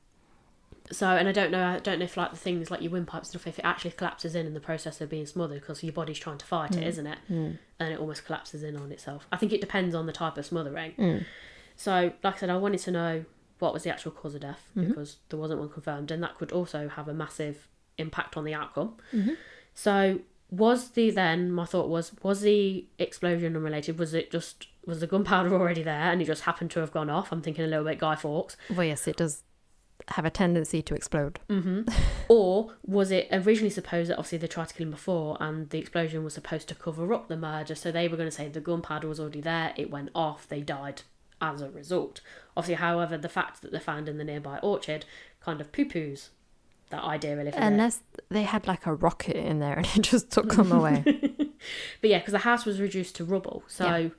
So, and I don't know if like the things like your windpipe stuff, if it actually collapses in the process of being smothered, because your body's trying to fight it, isn't it? And it almost collapses in on itself. I think it depends on the type of smothering. So, like I said, I wanted to know what was the actual cause of death, because there wasn't one confirmed, and that could also have a massive impact on the outcome. So was the explosion unrelated? Was the gunpowder already there and it just happened to have gone off? I'm thinking a little bit Guy Fawkes. Well, yes, it does have a tendency to explode. Or was it originally supposed that obviously they tried to kill him before and the explosion was supposed to cover up the murder, so they were going to say the gunpowder was already there, it went off, they died as a result. Obviously, however, the fact that they're found in the nearby orchard kind of poo-poos that idea a little bit. Unless they had like a rocket in there and it just took them away. But yeah, because the house was reduced to rubble. So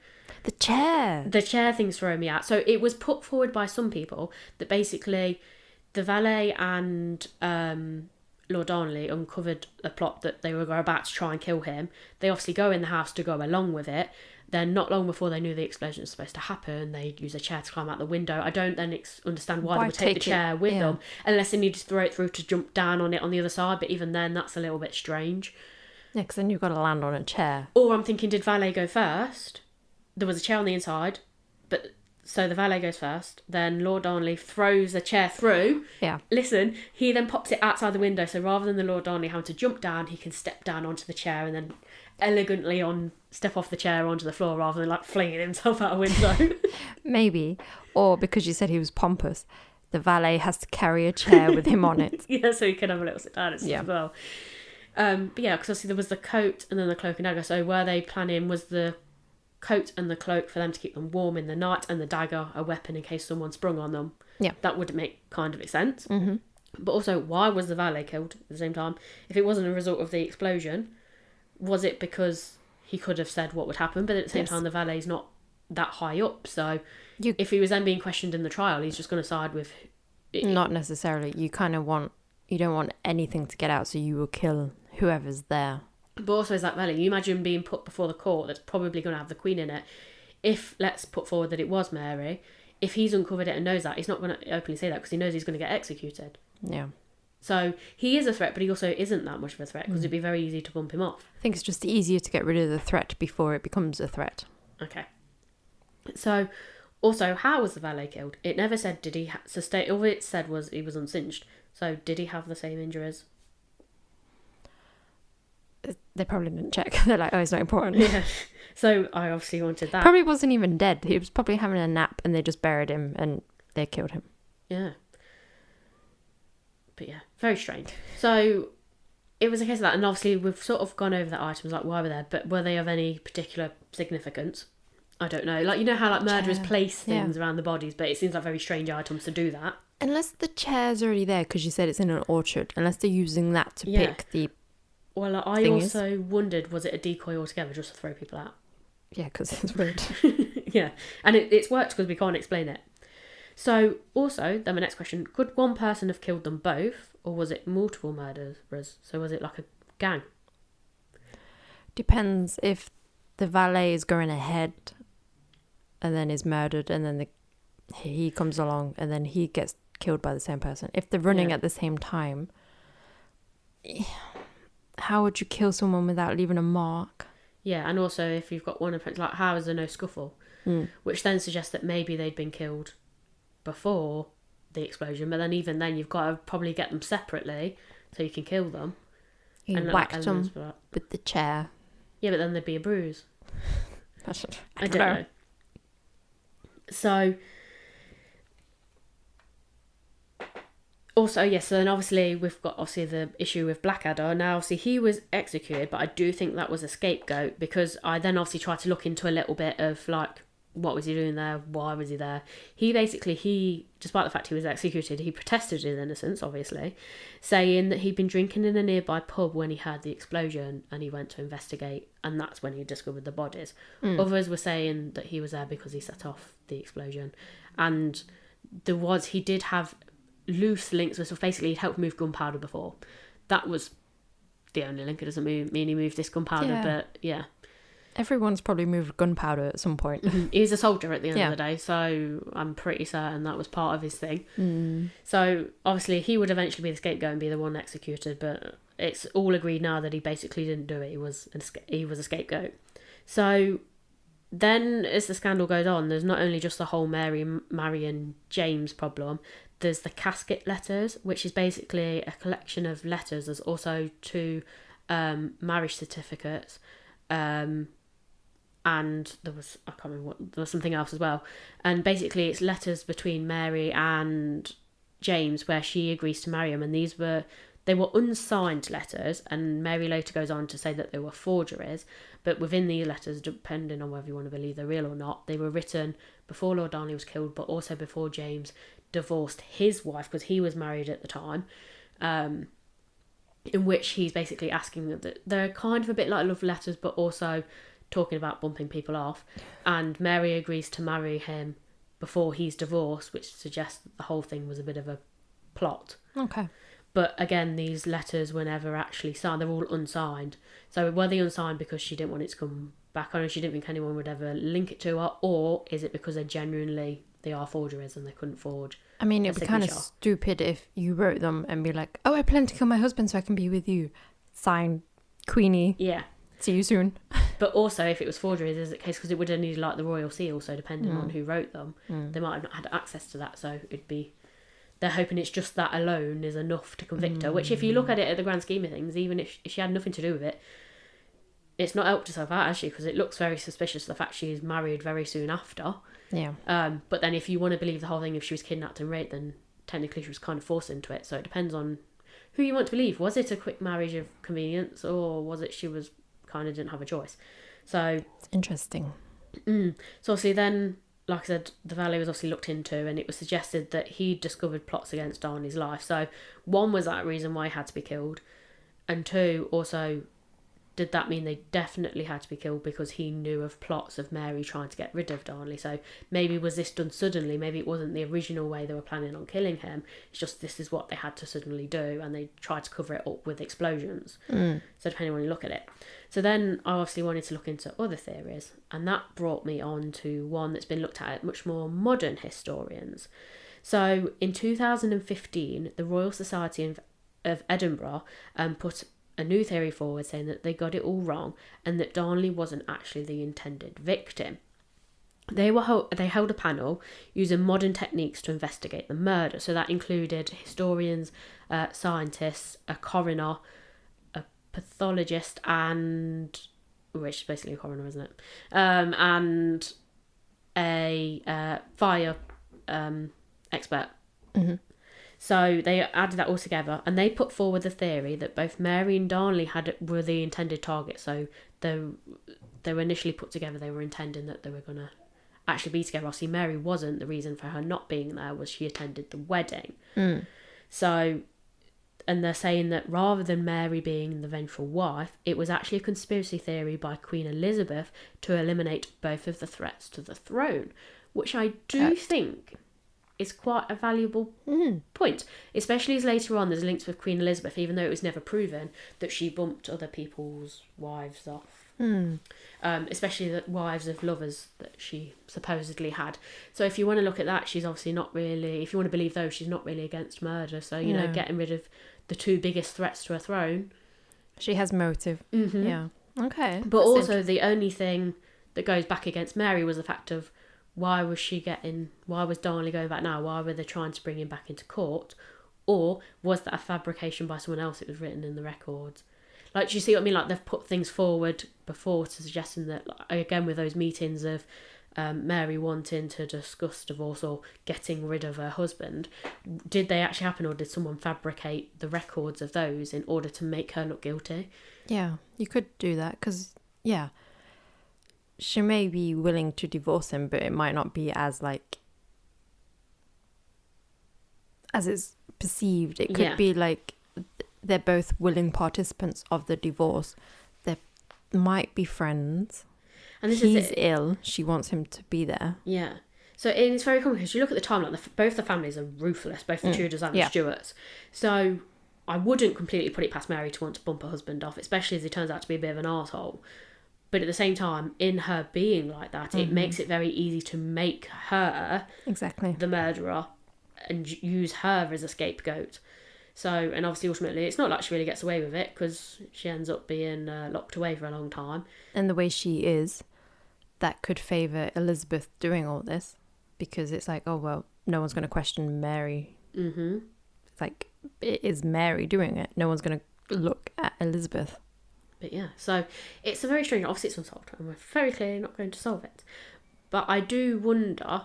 the chair thing's throwing me out. So it was put forward by some people that basically the valet and Lord Darnley uncovered a plot that they were about to try and kill him. They obviously go in the house to go along with it. Then not long before they knew the explosion was supposed to happen, they use a chair to climb out the window. I don't then understand why they would take the chair with them, unless they needed to throw it through to jump down on it on the other side. But even then, that's a little bit strange. Yeah, because then you've got to land on a chair. Or I'm thinking, did valet go first? There was a chair on the inside, so the valet goes first. Then Lord Darnley throws the chair through. Yeah. Listen, he then pops it outside the window. So rather than the Lord Darnley having to jump down, he can step down onto the chair and then elegantly step off the chair onto the floor rather than like flinging himself out a window. Maybe. Or because you said he was pompous, the valet has to carry a chair with him on it. Yeah, so he can have a little sit down and stuff as well. But yeah, because obviously there was the coat and then the cloak and dagger. So were they planning, was the coat and the cloak for them to keep them warm in the night, and the dagger a weapon in case someone sprung on them? Yeah. That would make kind of sense. But also, why was the valet killed at the same time? If it wasn't a result of the explosion, was it because he could have said what would happen? But at the same time, the valet's not that high up. So if he was then being questioned in the trial, he's just going to side with... Not necessarily. You don't want anything to get out, so you will kill whoever's there. But also, is that valet? You imagine being put before the court that's probably going to have the Queen in it. If, let's put forward that it was Mary, if he's uncovered it and knows that, he's not going to openly say that because he knows he's going to get executed. Yeah. So he is a threat, but he also isn't that much of a threat because it'd be very easy to bump him off. I think it's just easier to get rid of the threat before it becomes a threat. Okay. So, also, how was the valet killed? It never said did he sustain... All it said was he was unsinged. So, did he have the same injuries? They probably didn't check. They're like, oh, it's not important. Yeah. So, I obviously wanted that. Probably wasn't even dead. He was probably having a nap and they just buried him and they killed him. Yeah. But yeah, very strange. So it was a case of that, and obviously we've sort of gone over the items, like why were there, but were they of any particular significance? I don't know. Like, you know how like murderers place things around the bodies, but it seems like very strange items to do that. Unless the chair's already there, because you said it's in an orchard, unless they're using that to pick the... Well, I also wondered, was it a decoy altogether just to throw people out? Yeah, because it's weird. Yeah, and it's worked because we can't explain it. So, also, then my next question, could one person have killed them both, or was it multiple murderers? So was it like a gang? Depends if the valet is going ahead and then is murdered, and then he comes along and then he gets killed by the same person. If they're running at the same time, how would you kill someone without leaving a mark? Yeah, and also if you've got one apprentice, like how is there no scuffle? Which then suggests that maybe they'd been killed before the explosion, but then even then you've got to probably get them separately so you can kill them. You whacked them with the chair. Yeah, but then there'd be a bruise. I don't know. So also, yes, so then obviously we've got obviously the issue with Blackadder. Now, obviously he was executed, but I do think that was a scapegoat, because I then obviously tried to look into a little bit of like, what was he doing there? Why was he there? He despite the fact he was executed, he protested his innocence, obviously, saying that he'd been drinking in a nearby pub when he heard the explosion, and he went to investigate, and that's when he discovered the bodies. Others were saying that he was there because he set off the explosion, and he did have loose links with, so basically he'd helped move gunpowder before. That was the only link. It doesn't mean he moved this gunpowder, but yeah. Everyone's probably moved gunpowder at some point. He's a soldier at the end of the day, so I'm pretty certain that was part of his thing. So obviously he would eventually be the scapegoat and be the one executed, but it's all agreed now that he basically didn't do it. He was a scapegoat. So then as the scandal goes on, there's not only just the whole Mary and James problem, there's the casket letters, which is basically a collection of letters. There's also 2 marriage certificates, and there was something else as well. And basically it's letters between Mary and James where she agrees to marry him, and they were unsigned letters, and Mary later goes on to say that they were forgeries, but within these letters, depending on whether you want to believe they're real or not, they were written before Lord Darnley was killed, but also before James divorced his wife, because he was married at the time, in which he's basically asking that they're kind of a bit like love letters, but also talking about bumping people off. And Mary agrees to marry him before he's divorced, which suggests that the whole thing was a bit of a plot. Okay. But again, these letters were never actually signed. They're all unsigned. So were they unsigned because she didn't want it to come back on, and she didn't think anyone would ever link it to her, or is it because they are forgeries and they couldn't forge? I mean, it'd be kind of stupid if you wrote them and be like, "Oh, I plan to kill my husband so I can be with you." Signed, Queenie. Yeah. See you soon. But also, if it was forgeries, is it case because it would have needed like the royal seal, so depending on who wrote them, they might have not had access to that. So it'd be, they're hoping it's just that alone is enough to convict her. Which, if you look at it at the grand scheme of things, even if she had nothing to do with it, it's not helped herself out, has she? Because it looks very suspicious, the fact she's married very soon after. Yeah. But then if you want to believe the whole thing, if she was kidnapped and raped, then technically she was kind of forced into it. So it depends on who you want to believe. Was it a quick marriage of convenience, or was it she was kind of didn't have a choice? So it's interesting. So obviously then, like I said, the valet was obviously looked into, and it was suggested that he discovered plots against Darnley's life. So 1 was that reason why he had to be killed, and 2 also, did that mean they definitely had to be killed because he knew of plots of Mary trying to get rid of Darnley? So maybe was this done suddenly? Maybe it wasn't the original way they were planning on killing him. It's just this is what they had to suddenly do, and they tried to cover it up with explosions. So depending on when you look at it. So then I obviously wanted to look into other theories, and that brought me on to one that's been looked at much more modern historians. So in 2015, the Royal Society of Edinburgh put a new theory forward, saying that they got it all wrong and that Darnley wasn't actually the intended victim. They held a panel using modern techniques to investigate the murder. So that included historians, scientists, a coroner, a pathologist, which is basically a coroner, isn't it? And a fire expert. Mm-hmm. So they added that all together, and they put forward the theory that both Mary and Darnley were the intended target. So they were initially put together, they were intending that they were going to actually be together. Obviously, Mary wasn't. The reason for her not being there was she attended the wedding. So, and they're saying that rather than Mary being the vengeful wife, it was actually a conspiracy theory by Queen Elizabeth to eliminate both of the threats to the throne, which I do think is quite a valuable point, especially as later on there's links with Queen Elizabeth, even though it was never proven that she bumped other people's wives off, especially the wives of lovers that she supposedly had. So if you want to look at that, she's obviously not really, if you want to believe those, she's not really against murder. So, you know, getting rid of the 2 biggest threats to her throne. She has motive. Yeah. Okay. But also the only thing that goes back against Mary was the fact of why was Darnley going back now? Why were they trying to bring him back into court? Or was that a fabrication by someone else? It was written in the records. Like, do you see what I mean? Like, they've put things forward before to suggesting that, like, again, with those meetings of Mary wanting to discuss divorce or getting rid of her husband, did they actually happen, or did someone fabricate the records of those in order to make her look guilty? Yeah, you could do that because, yeah, she may be willing to divorce him, but it might not be as like as it's perceived. It could be like they're both willing participants of the divorce. They might be friends. And he's ill. She wants him to be there. Yeah. So it's very common because you look at the timeline. Both the families are ruthless, both the Tudors and the Stuarts. So I wouldn't completely put it past Mary to want to bump her husband off, especially as he turns out to be a bit of an arsehole. But at the same time, in her being like that, it makes it very easy to make her the murderer and use her as a scapegoat. So, and obviously, ultimately, it's not like she really gets away with it because she ends up being locked away for a long time. And the way she is, that could favour Elizabeth doing all this because it's like, oh, well, no one's going to question Mary. Mm-hmm. It's like, it is Mary doing it. No one's going to look at Elizabeth. But yeah, so it's a very strange, obviously it's unsolved and we're very clearly not going to solve it. But I do wonder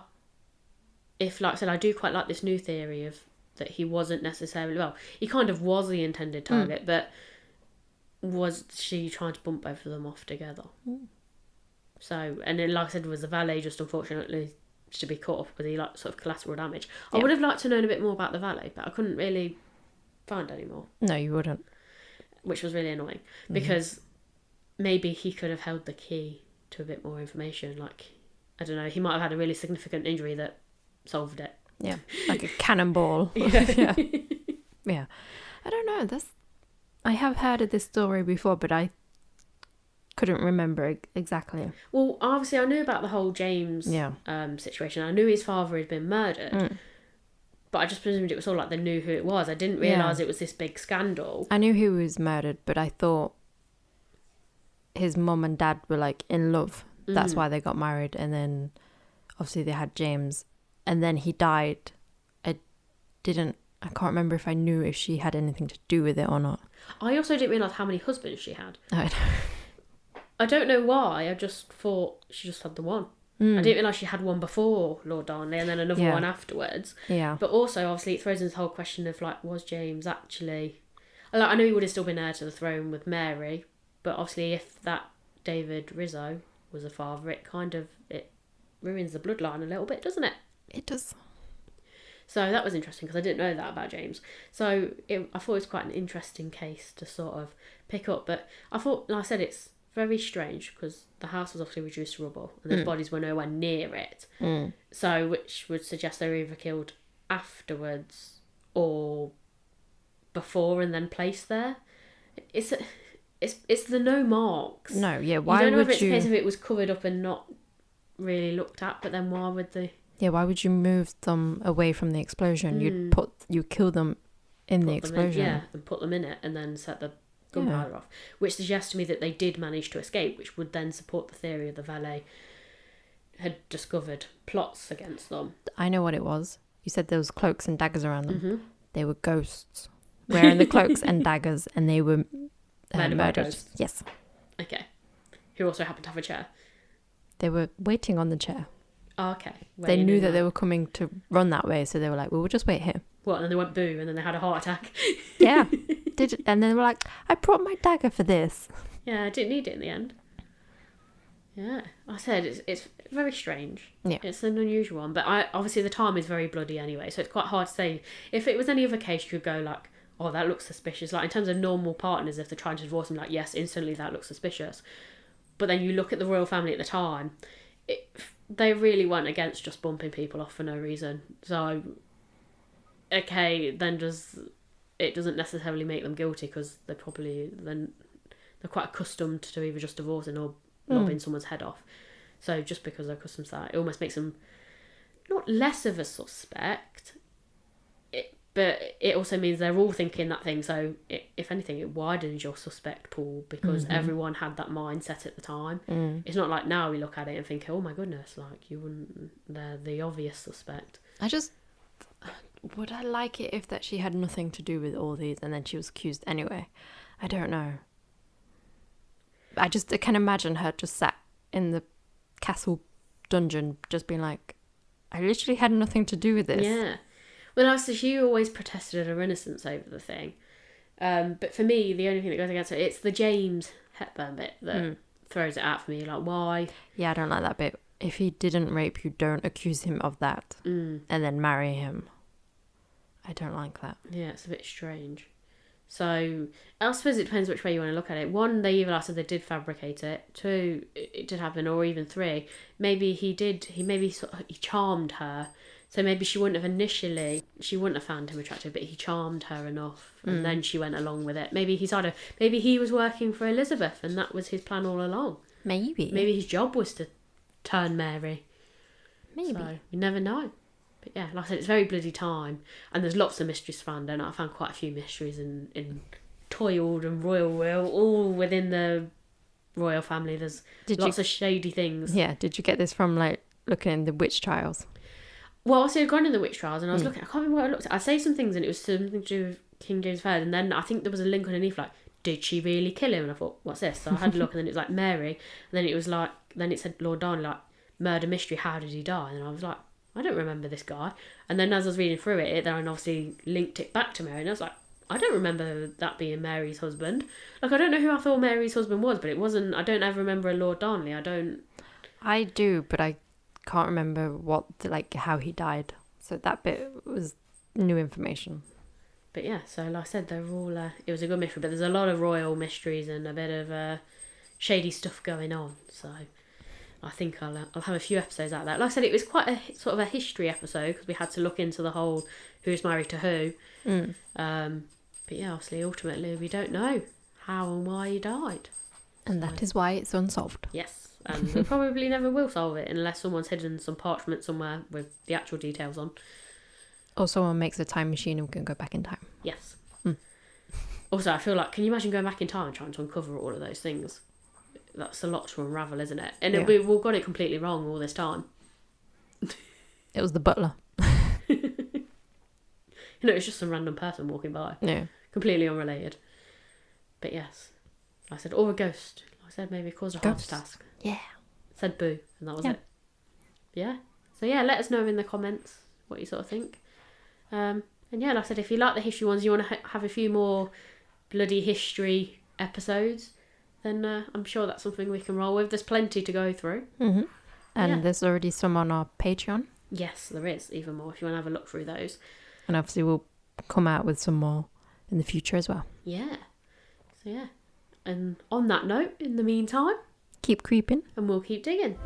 if, like I said, I do quite like this new theory of that he wasn't necessarily, well, he kind of was the intended target, but was she trying to bump both of them off together? So, and then like I said, was the valet just unfortunately to be caught up with the like sort of collateral damage? I would have liked to know a bit more about the valet, but I couldn't really find any more. No, you wouldn't. Which was really annoying because maybe he could have held the key to a bit more information. Like, I don't know, he might have had a really significant injury that solved it. Yeah, like a cannonball. Yeah. Yeah. I don't know. I have heard of this story before, but I couldn't remember exactly. Well, obviously, I knew about the whole James situation. I knew his father had been murdered. But I just presumed it was all like they knew who it was. I didn't realise it was this big scandal. I knew he was murdered, but I thought his mum and dad were like in love. That's why they got married. And then obviously they had James. And then he died. I can't remember if I knew if she had anything to do with it or not. I also didn't realise how many husbands she had. I don't know why. I just thought she just had the one. I didn't realise she had one before Lord Darnley and then another one afterwards. Yeah. But also, obviously, it throws in this whole question of, like, was James actually... Like, I know he would have still been heir to the throne with Mary, but obviously if that David Rizzo was a father, it ruins the bloodline a little bit, doesn't it? It does. So that was interesting because I didn't know that about James. So I thought it was quite an interesting case to sort of pick up. But I thought, like I said, it's very strange because the house was obviously reduced to rubble and those bodies were nowhere near it. So which would suggest they were either killed afterwards or before and then placed there. It's the no marks. No, yeah. Why you don't know would if it's a case of it was covered up and not really looked at, but then why would they? Yeah, why would you move them away from the explosion? You'd kill them in the explosion. And put them in it and then set the gunpowder off, which suggests to me that they did manage to escape, which would then support the theory of the valet had discovered plots against them. I know what it was. You said there was cloaks and daggers around them. They were ghosts wearing the cloaks and daggers, and they were murdered. Yes. Okay. Who also happened to have a chair. They were waiting on the chair. Oh, okay. They knew that they were coming to run that way, so they were like, well, we'll just wait here. What, and then they went boo, and then they had a heart attack? Yeah. And then they were like, I brought my dagger for this. Yeah, I didn't need it in the end. Yeah. I said, it's very strange. Yeah. It's an unusual one, but obviously the time is very bloody anyway, so it's quite hard to say. If it was any other case, you could go like, oh, that looks suspicious. Like, in terms of normal partners, if they're trying to divorce them, like, yes, instantly that looks suspicious. But then you look at the royal family at the time, they really went against just bumping people off for no reason. So, okay, then it doesn't necessarily make them guilty because they're quite accustomed to either just divorcing or lobbing someone's head off. So just because they're accustomed to that, it almost makes them not less of a suspect, but it also means they're all thinking that thing. So if anything, it widens your suspect pool because everyone had that mindset at the time. It's not like now we look at it and think, oh my goodness, like you wouldn't, they're the obvious suspect. Would I like it if that she had nothing to do with all these and then she was accused anyway? I don't know. I can imagine her just sat in the castle dungeon just being like, I literally had nothing to do with this. Yeah. Well, also, she always protested her innocence over the thing. But for me, the only thing that goes against it, it's the James Hepburn bit that throws it out for me. Like, why? Yeah, I don't like that bit. If he didn't rape you, don't accuse him of that. And then marry him. I don't like that. Yeah, it's a bit strange. So, I suppose it depends which way you want to look at it. One, they either said they did fabricate it. Two, it did happen. Or even three, maybe he charmed her. So maybe she wouldn't have found him attractive, but he charmed her enough. And then she went along with it. Maybe he was working for Elizabeth and that was his plan all along. Maybe his job was to turn Mary. Maybe. So, you never know. But yeah, like I said, it's very bloody time. And there's lots of mysteries to find. And I found quite a few mysteries in Toyled and Royal Will, all within the royal family. There's lots of shady things. Yeah, did you get this from like looking in the witch trials? Well, I'd gone in the witch trials and I was looking, I can't remember what I looked at. I say some things and it was something to do with King James III. And then I think there was a link underneath like, did she really kill him? And I thought, what's this? So I had a look and then it was like Mary. And then it was like, then it said Lord Darnley, like, murder mystery, how did he die? And I was like, I don't remember this guy. And then as I was reading through it, then I obviously linked it back to Mary. And I was like, I don't remember that being Mary's husband. Like, I don't know who I thought Mary's husband was, but it wasn't, I don't ever remember a Lord Darnley. I do, but I can't remember how he died. So that bit was new information. But yeah, so like I said, they're all, it was a good mystery, but there's a lot of royal mysteries and a bit of shady stuff going on. So I think I'll have a few episodes out of that. Like I said, it was quite a sort of a history episode because we had to look into the whole who's married to who. But yeah, obviously, ultimately, we don't know how and why he died. And that is why it's unsolved. Yes, and we probably never will solve it unless someone's hidden some parchment somewhere with the actual details on. Or someone makes a time machine and we can go back in time. Yes. Also, I feel like, can you imagine going back in time and trying to uncover all of those things? That's a lot to unravel, isn't it? And we've all got it completely wrong all this time. It was the butler. It's just some random person walking by. Yeah. Completely unrelated. But yes. I said, or a ghost. Like I said, maybe caused a heart task. Yeah. Said boo, and that was it. Yeah. So yeah, let us know in the comments what you sort of think. And yeah, like I said, if you like the history ones, you want to have a few more bloody history episodes, then I'm sure that's something we can roll with. There's plenty to go through. Mm-hmm. And there's already some on our Patreon. Yes, there is, even more, if you want to have a look through those. And obviously we'll come out with some more in the future as well. Yeah. So yeah. And on that note, in the meantime, keep creeping. And we'll keep digging.